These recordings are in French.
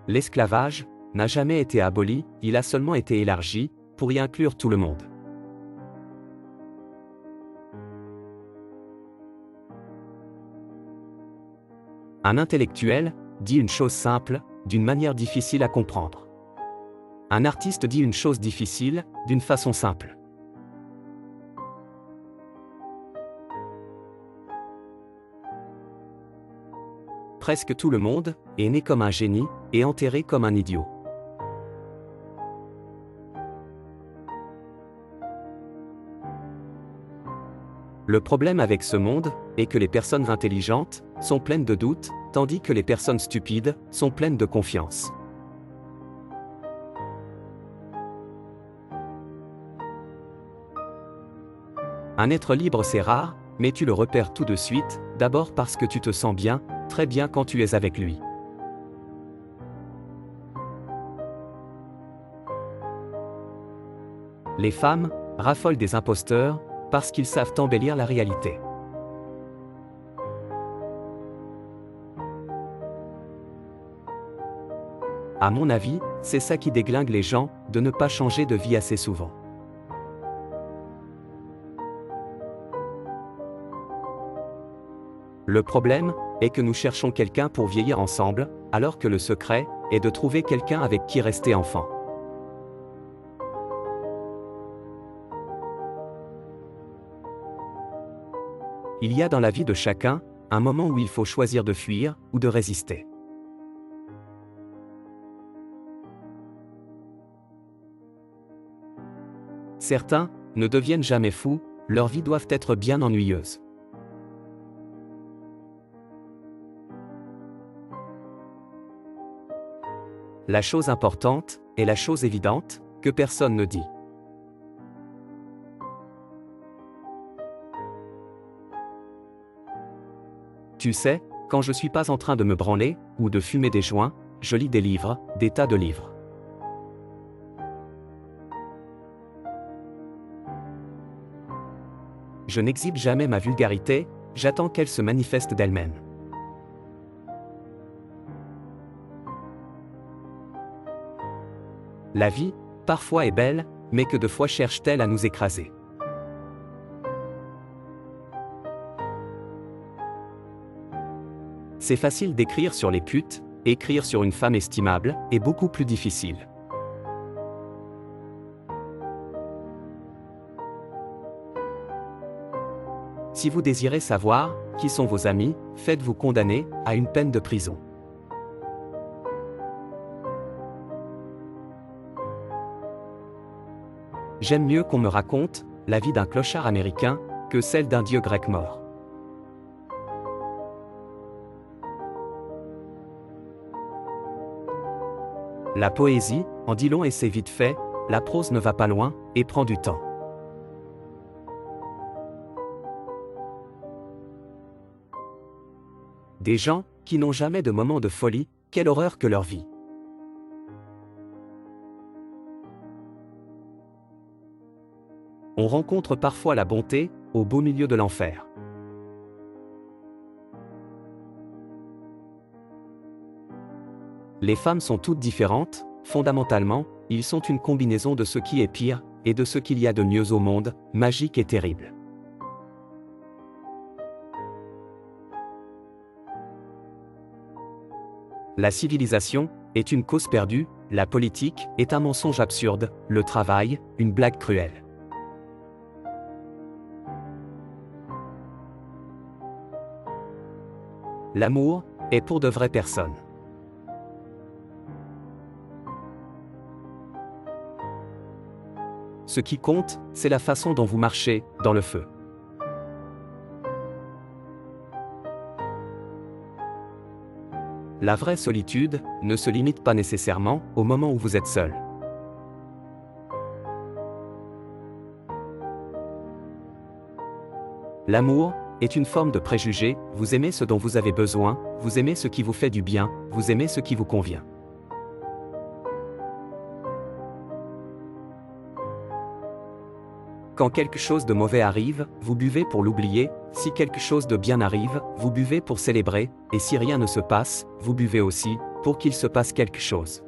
L'esclavage n'a jamais été aboli, il a seulement été élargi, pour y inclure tout le monde. Un intellectuel dit une chose simple, d'une manière difficile à comprendre. Un artiste dit une chose difficile, d'une façon simple. Presque tout le monde est né comme un génie et enterré comme un idiot. Le problème avec ce monde est que les personnes intelligentes sont pleines de doutes, tandis que les personnes stupides sont pleines de confiance. Un être libre c'est rare, mais tu le repères tout de suite, d'abord parce que tu te sens bien, très bien quand tu es avec lui. Les femmes raffolent des imposteurs parce qu'ils savent embellir la réalité. À mon avis, c'est ça qui déglingue les gens, de ne pas changer de vie assez souvent. Le problème est que nous cherchons quelqu'un pour vieillir ensemble, alors que le secret est de trouver quelqu'un avec qui rester enfant. Il y a dans la vie de chacun un moment où il faut choisir de fuir ou de résister. Certains ne deviennent jamais fous, leurs vies doivent être bien ennuyeuses. La chose importante est la chose évidente, que personne ne dit. Tu sais, quand je suis pas en train de me branler, ou de fumer des joints, je lis des livres, des tas de livres. Je n'exhibe jamais ma vulgarité, j'attends qu'elle se manifeste d'elle-même. La vie, parfois est belle, mais que de fois cherche-t-elle à nous écraser. C'est facile d'écrire sur les putes, écrire sur une femme estimable est beaucoup plus difficile. Si vous désirez savoir qui sont vos amis, faites-vous condamner à une peine de prison. J'aime mieux qu'on me raconte la vie d'un clochard américain que celle d'un dieu grec mort. La poésie en dit long et c'est vite fait, la prose ne va pas loin et prend du temps. Des gens qui n'ont jamais de moment de folie, quelle horreur que leur vie. On rencontre parfois la bonté au beau milieu de l'enfer. Les femmes sont toutes différentes, fondamentalement, ils sont une combinaison de ce qui est pire et de ce qu'il y a de mieux au monde, magique et terrible. La civilisation est une cause perdue, la politique est un mensonge absurde, le travail, une blague cruelle. L'amour est pour de vraies personnes. Ce qui compte, c'est la façon dont vous marchez dans le feu. La vraie solitude ne se limite pas nécessairement au moment où vous êtes seul. L'amour est une forme de préjugé, vous aimez ce dont vous avez besoin, vous aimez ce qui vous fait du bien, vous aimez ce qui vous convient. Quand quelque chose de mauvais arrive, vous buvez pour l'oublier, si quelque chose de bien arrive, vous buvez pour célébrer, et si rien ne se passe, vous buvez aussi, pour qu'il se passe quelque chose.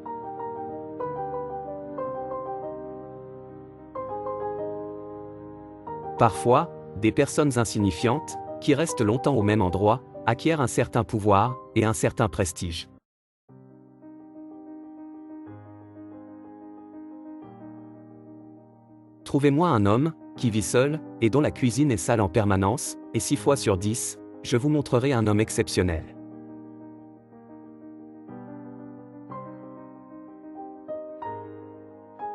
Parfois, des personnes insignifiantes, qui restent longtemps au même endroit, acquièrent un certain pouvoir et un certain prestige. Trouvez-moi un homme, qui vit seul, et dont la cuisine est sale en permanence, et 6 fois sur 10, je vous montrerai un homme exceptionnel.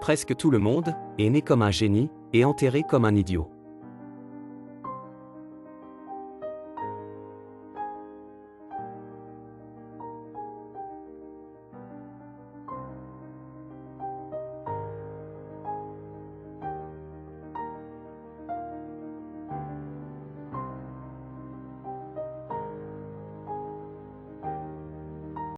Presque tout le monde est né comme un génie, et enterré comme un idiot.